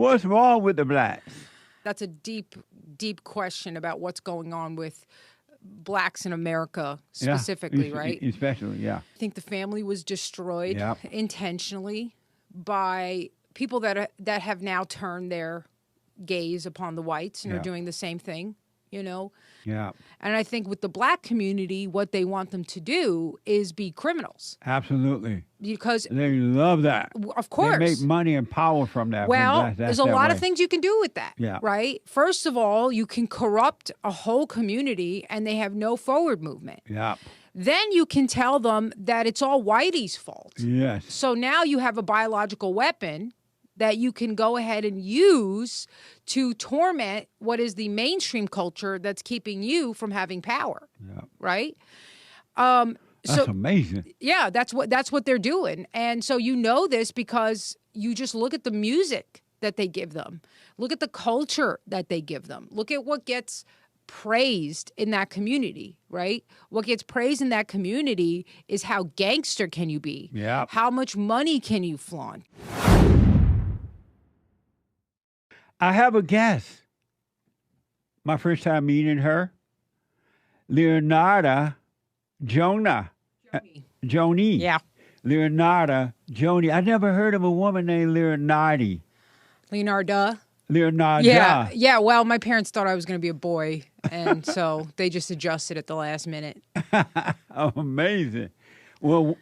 What's wrong with the blacks? That's a deep, deep question about what's going on with blacks in America specifically, right? Especially, yeah. I think the family was destroyed intentionally by people that have now turned their gaze upon the whites and are doing the same thing, you know? Yeah. And I think with the black community, what they want them to do is be criminals. Absolutely. Because they love that. Of course. They make money and power from that. Well, there's a lot of things you can do with that, right? First of all, you can corrupt a whole community and they have no forward movement. Yeah. Then you can tell them that it's all whitey's fault. Yes. So now you have a biological weapon that you can go ahead and use to torment what is the mainstream culture that's keeping you from having power. Yeah. Right? That's amazing. Yeah, that's what they're doing. And so you know this because you just look at the music that they give them. Look at the culture that they give them. Look at what gets praised in that community, right? What gets praised in that community is how gangster can you be? Yeah. How much money can you flaunt? I have a guest. My first time meeting her, Leonarda, Jonie. Yeah. Leonarda, Jonie. I never heard of a woman named Leonarda. Leonarda. Yeah. Well, my parents thought I was going to be a boy, and so they just adjusted at the last minute. Amazing. Well,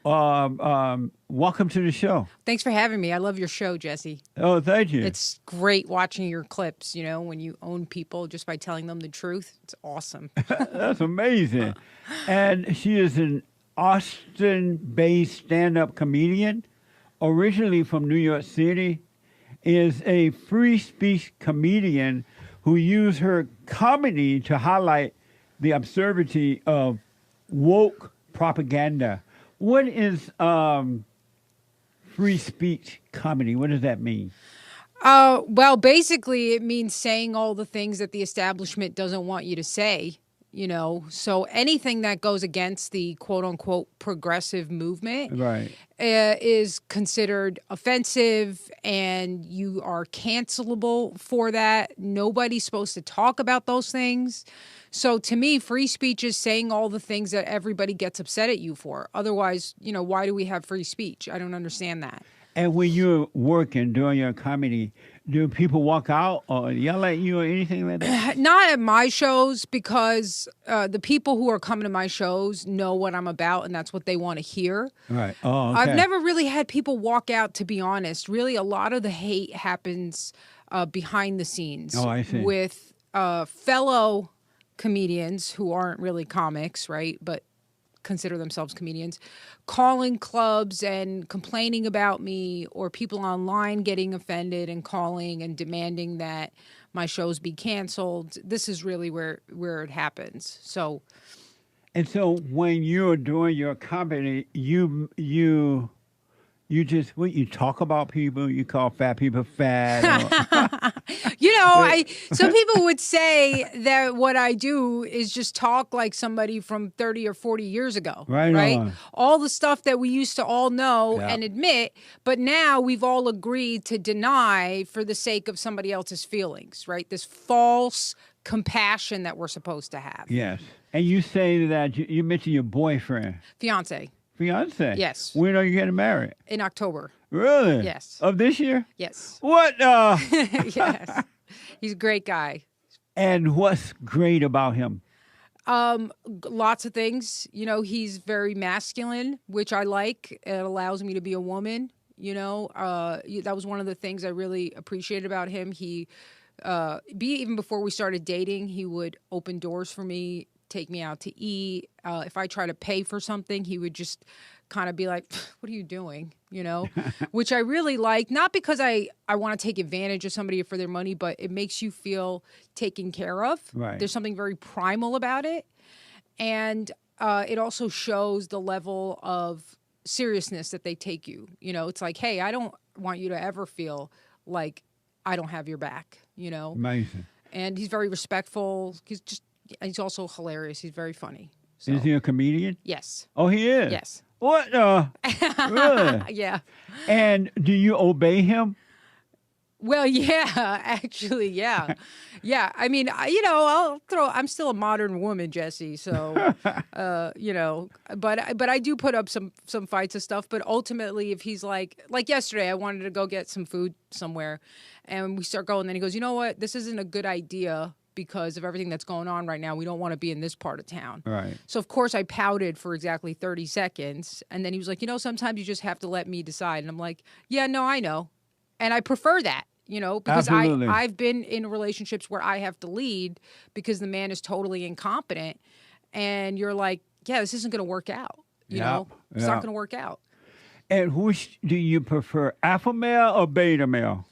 welcome to the show. Thanks for having me. I love your show, Jesse. Oh, thank you. It's great watching your clips, you know, when you own people just by telling them the truth. It's awesome. That's amazing. And she is an Austin-based stand-up comedian, originally from New York City, is a free speech comedian who used her comedy to highlight the absurdity of woke propaganda. What is free speech comedy? What does that mean? Well, basically, it means saying all the things that the establishment doesn't want you to say, you know. So anything that goes against the quote-unquote progressive movement is considered offensive, and you are cancelable for that. Nobody's supposed to talk about those things. So to me, free speech is saying all the things that everybody gets upset at you for. Otherwise, you know, why do we have free speech? I don't understand that. And when you're working, doing your comedy, do people walk out or yell at you or anything like that? Not at my shows, because the people who are coming to my shows know what I'm about, and that's what they want to hear. Right. Oh, okay. I've never really had people walk out, to be honest. Really, a lot of the hate happens behind the scenes. Oh, I see. With fellow comedians who aren't really comics, right? But consider themselves comedians, calling clubs and complaining about me, or people online getting offended and calling and demanding that my shows be canceled. This is really where it happens. So, and so when you're doing your comedy, you just, when you talk about people, you call fat people fat. You know, some people would say that what I do is just talk like somebody from 30 or 40 years ago. Right? All the stuff that we used to all know and admit, but now we've all agreed to deny for the sake of somebody else's feelings, right? This false compassion that we're supposed to have. Yes. And you say that you mentioned your boyfriend. Fiance. Yes. When are you getting married? In October. Really? Yes. Of this year? Yes. What? Yes. He's a great guy. And what's great about him? Lots of things. You know, he's very masculine, which I like. It allows me to be a woman. You know, that was one of the things I really appreciated about him. He, even before we started dating, he would open doors for me, take me out to eat. If I try to pay for something, he would just kind of be like, what are you doing? You know, which I really like, not because I want to take advantage of somebody for their money, but it makes you feel taken care of. Right. There's something very primal about it. And it also shows the level of seriousness that they take you. You know, it's like, hey, I don't want you to ever feel like I don't have your back, you know. Amazing. And he's very respectful. He's also hilarious. He's very funny. So. Is he a comedian? Yes. Oh, he is? Yes. What? Really? Yeah. And do you obey him? Well, yeah, actually, yeah. Yeah, I mean, I'm still a modern woman, Jesse, so, but I do put up some fights and stuff, but ultimately, if he's like yesterday, I wanted to go get some food somewhere, and we start going, then he goes, you know what, this isn't a good idea because of everything that's going on right now. We don't want to be in this part of town. Right. So, of course, I pouted for exactly 30 seconds, and then he was like, sometimes you just have to let me decide, and I'm like, yeah, no, I know. And I prefer that, because Absolutely. I've been in relationships where I have to lead because the man is totally incompetent. And you're like, yeah, this isn't going to work out. You know, it's not going to work out. And which do you prefer, alpha male or beta male?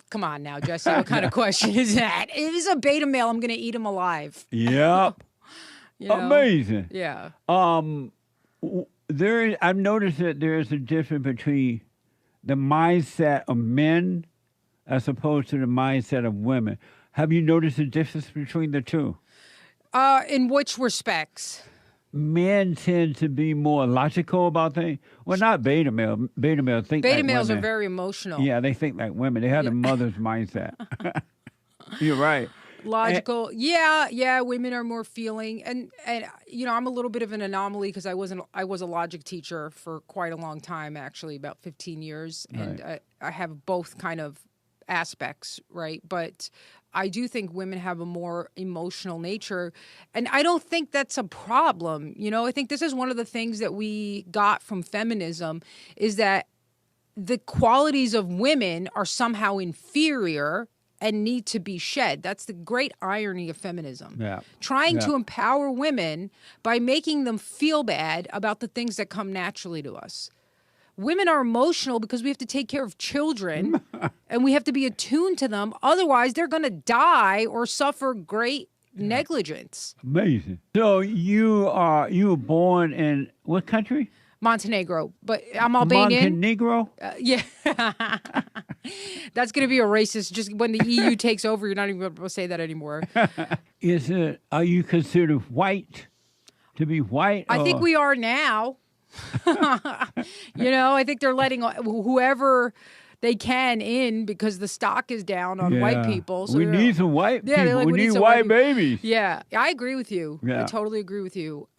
Come on now, Jesse. What kind of question is that? If he's a beta male, I'm going to eat him alive. Yep. Amazing. Yeah. I've noticed that there is a difference between the mindset of men as opposed to the mindset of women. Have you noticed the difference between the two? In which respects? Men tend to be more logical about things. Well, not beta male. Beta males think beta like males women. are very emotional. Yeah, they think like women. They have the mother's mindset. You're right. Logical. Yeah, women are more feeling. And I'm a little bit of an anomaly because I was a logic teacher for quite a long time, actually, about 15 years. And Right. I have both kind of aspects, right? But I do think women have a more emotional nature. And I don't think that's a problem. I think this is one of the things that we got from feminism is that the qualities of women are somehow inferior and need to be shed. That's the great irony of feminism. Yeah. Trying to empower women by making them feel bad about the things that come naturally to us. Women are emotional because we have to take care of children and we have to be attuned to them. Otherwise, they're going to die or suffer great negligence. Amazing. So you were born in what country? Montenegro, but I'm Albanian. Montenegro? Yeah. That's going to be a racist. Just when the EU takes over, you're not even able to say that anymore. Are you considered white? To be white? I think we are now. I think they're letting whoever they can in because the stock is down on white people. So we need some white people. Like, we need white babies. Yeah, I agree with you. Yeah. I totally agree with you.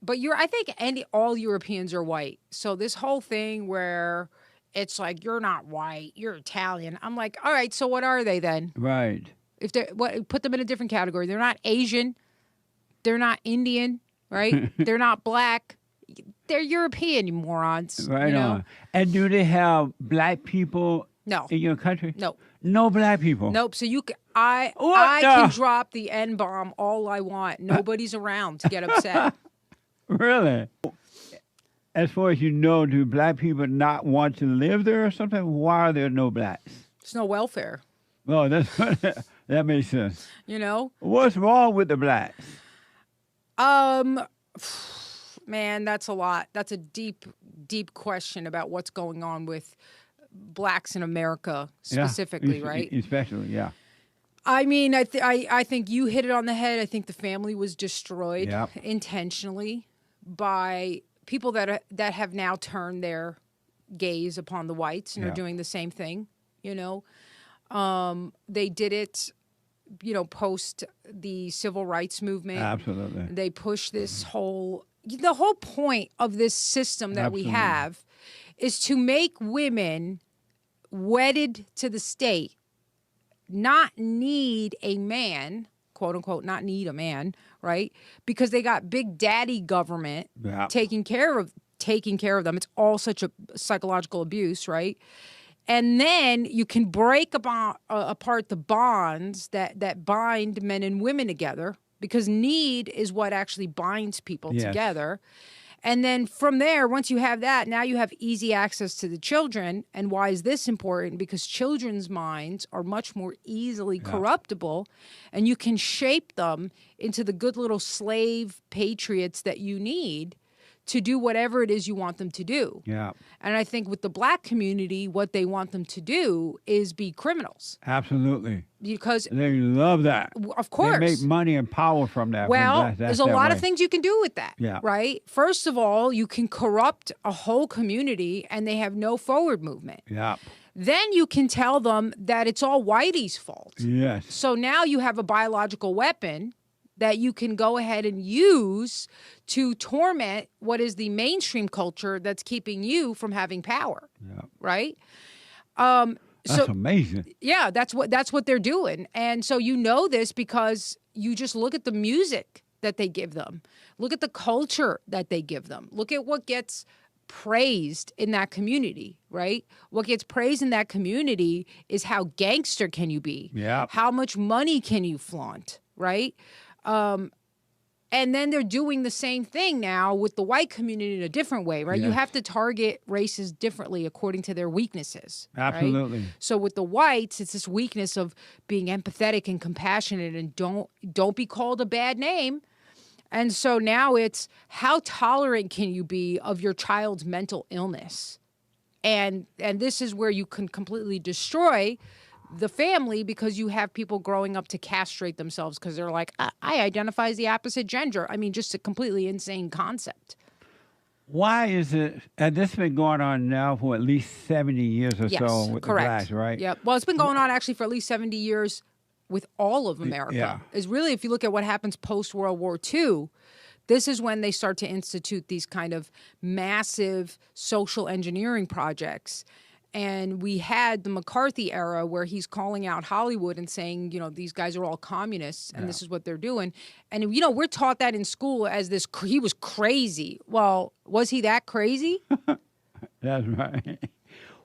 But I think all Europeans are white. So this whole thing where it's like, you're not white, you're Italian. I'm like, all right, so what are they then? Right. If put them in a different category. They're not Asian. They're not Indian, right? They're not black. They're European, you morons. Right on. And do they have black people No. in your country? No. No black people? Nope. So I can drop the N-bomb all I want. Nobody's around to get upset. Really? As far as you know, do black people not want to live there or something? Why are there no blacks? There's no welfare. Oh, that makes sense. What's wrong with the blacks? Man, that's a lot. That's a deep, deep question about what's going on with blacks in America specifically, right? Especially, yeah. I mean, I think you hit it on the head. I think the family was destroyed intentionally by people that have now turned their gaze upon the whites and are doing the same thing. They did it, post the civil rights movement. Absolutely. They pushed this the whole point of this system that we have is to make women wedded to the state not need a man, quote unquote, not need a man, right? Because they got big daddy government taking care of them. It's all such a psychological abuse, right? And then you can break apart the bonds that bind men and women together, because need is what actually binds people together. And then from there, once you have that, now you have easy access to the children. And why is this important? Because children's minds are much more easily corruptible, and you can shape them into the good little slave patriots that you need to do whatever it is you want them to do. Yeah. And I think with the black community, what they want them to do is be criminals. Absolutely. Because they love that. Of course. They make money and power from that. Well, there's a lot of things you can do with that. Yeah. Right? First of all, you can corrupt a whole community and they have no forward movement. Yeah. then you can tell them that it's all Whitey's fault. Yes. So now you have a biological weapon that you can go ahead and use to torment what is the mainstream culture that's keeping you from having power. Yeah. Right? That's amazing. Yeah, that's what they're doing. And so you know this because you just look at the music that they give them. Look at the culture that they give them. Look at what gets praised in that community, right? What gets praised in that community is how gangster can you be? Yeah. How much money can you flaunt, right? And then they're doing the same thing now with the white community in a different way, right? Yes. You have to target races differently according to their weaknesses. Absolutely. Right? So with the whites, it's this weakness of being empathetic and compassionate and don't be called a bad name. And so now it's how tolerant can you be of your child's mental illness? And this is where you can completely destroy the family because you have people growing up to castrate themselves because they're like, I identify as the opposite gender. I mean, just a completely insane concept. Why is it, and this has been going on now for at least 70 years or so with correct. the blacks, right? Yep. Well, it's been going on actually for at least 70 years with all of America. Yeah. Is really, if you look at what happens post-World War II, this is when they start to institute these kind of massive social engineering projects. And we had the McCarthy era where he's calling out Hollywood and saying, these guys are all communists and this is what they're doing. And, we're taught that in school as this, he was crazy. Well, was he that crazy? That's right.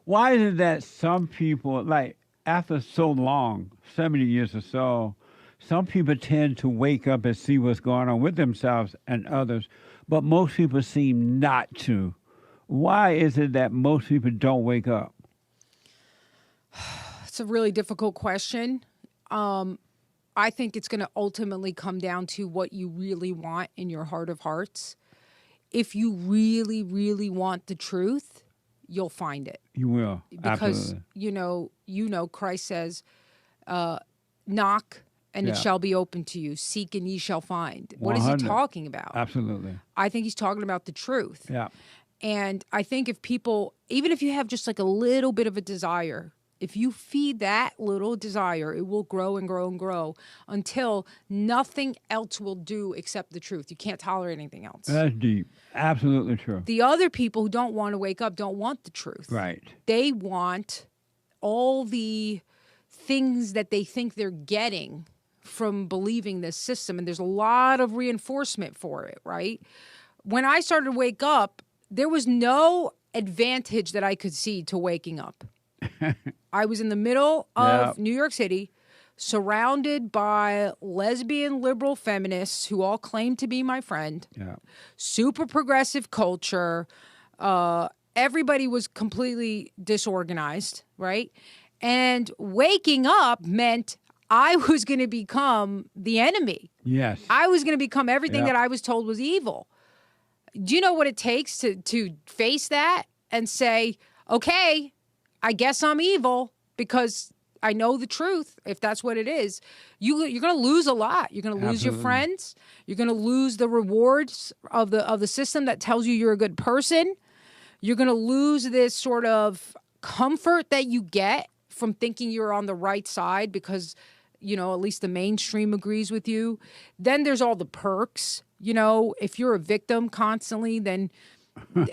Why is it that some people, like after so long, 70 years or so, some people tend to wake up and see what's going on with themselves and others, but most people seem not to. Why is it that most people don't wake up? It's a really difficult question. I think it's going to ultimately come down to what you really want in your heart of hearts. If you really, really want the truth, you'll find it. You will. Because, Absolutely. Christ says, knock and it shall be open to you. Seek and ye shall find. What is he 100. talking about? Absolutely. I think he's talking about the truth. Yeah. And I think if people, even if you have just like a little bit of a desire, if you feed that little desire, it will grow and grow and grow until nothing else will do except the truth. You can't tolerate anything else. That's deep. Absolutely true. The other people who don't want to wake up don't want the truth. Right. They want all the things that they think they're getting from believing this system. And there's a lot of reinforcement for it, right? When I started to wake up, there was no advantage that I could see to waking up. I was in the middle of New York City, surrounded by lesbian liberal feminists who all claimed to be my friend. Yeah. Super progressive culture. Everybody was completely disorganized, right? And waking up meant I was going to become the enemy. Yes. I was going to become everything that I was told was evil. Do you know what it takes to face that and say, okay, I guess I'm evil because I know the truth, if that's what it is. You're going to lose a lot. You're going to lose your friends. You're going to lose the rewards of the system that tells you you're a good person. You're going to lose this sort of comfort that you get from thinking you're on the right side because, at least the mainstream agrees with you. Then there's all the perks. If you're a victim constantly, then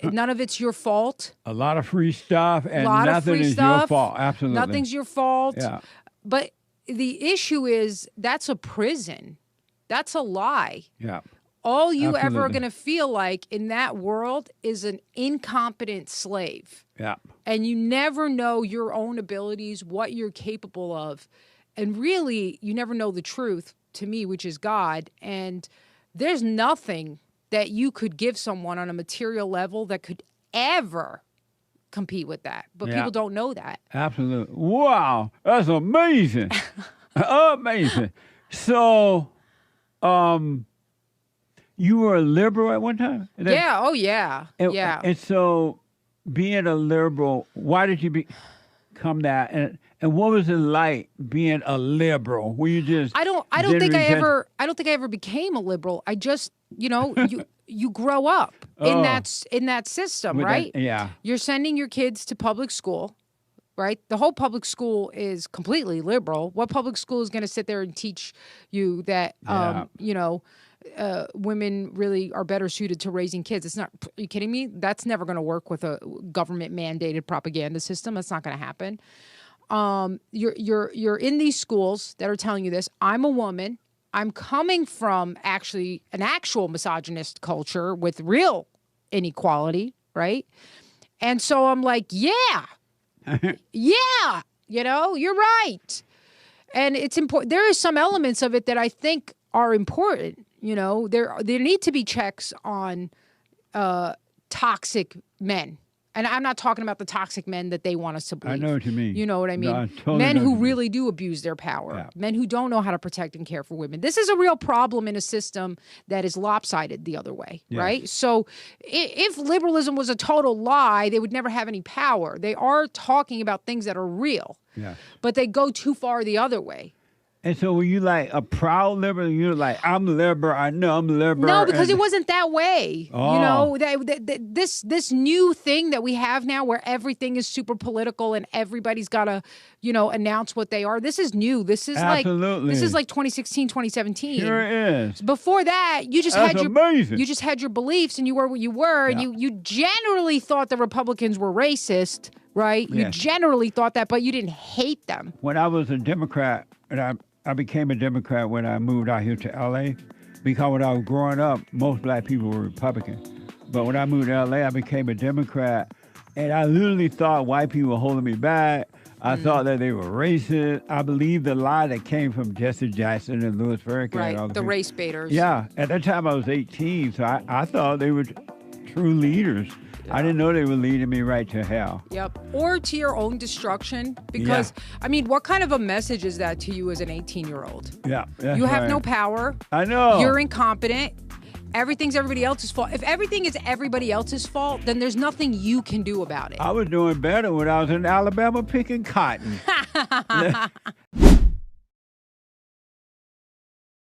none of it's your fault. A lot of free stuff and nothing is your fault. Absolutely. Nothing's your fault. Yeah. But the issue is that's a prison. That's a lie. Yeah. All you ever are going to feel like in that world is an incompetent slave. Yeah. And you never know your own abilities, what you're capable of. And really, you never know the truth, to me, which is God. And there's nothing that you could give someone on a material level that could ever compete with that. But people don't know that. Absolutely. Wow. That's amazing. Amazing. So, you were a liberal at one time? Yeah. Oh, yeah. Yeah. And so, being a liberal, why did you become that? And what was it like being a liberal? Were you just I don't think I ever became a liberal. I just, you grow up in that system, right? Yeah. You're sending your kids to public school, right? The whole public school is completely liberal. What public school is going to sit there and teach you that, women really are better suited to raising kids? It's not. Are you kidding me? That's never going to work with a government mandated propaganda system. That's not going to happen. You're in these schools that are telling you this. I'm a woman. I'm coming from actually an actual misogynist culture with real inequality, right? And so I'm like, yeah, you're right. And it's important. There are some elements of it that I think are important. There need to be checks on toxic men. And I'm not talking about the toxic men that they want us to believe. I know what you mean. You know what I mean? No, I totally men know who what you really do abuse their power. Yeah. Men who don't know how to protect and care for women. This is a real problem in a system that is lopsided the other way, Yes. right? So if liberalism was a total lie, they would never have any power. They are talking about things that are real, Yeah. but they go too far the other way. And so were you like a proud liberal? You're like, I'm liberal. I know I'm liberal. No, because and- it wasn't that way. Oh. This new thing that we have now where everything is super political and everybody's got to, announce what they are. This is new. This is Absolutely. like 2016, 2017. Sure is. Before that, you just That's amazing. you just had your beliefs and you were what you were, and you generally thought the Republicans were racist, right? You Yes. generally thought that, but you didn't hate them. When I was a Democrat, and I became a Democrat when I moved out here to L.A., because when I was growing up, most black people were Republican. But when I moved to L.A., I became a Democrat, and I literally thought white people were holding me back. I thought that they were racist. I believed the lie that came from Jesse Jackson and Louis Farrakhan. Right, and all the people. race baiters. Yeah, at that time I was 18, so I thought they were true leaders. I didn't know they were leading me right to hell. Yep. Or to your own destruction. Because, what kind of a message is that to you as an 18-year-old? Yeah, that's You have right. no power. I know. You're incompetent. Everything's everybody else's fault. If everything is everybody else's fault, then there's nothing you can do about it. I was doing better when I was in Alabama picking cotton.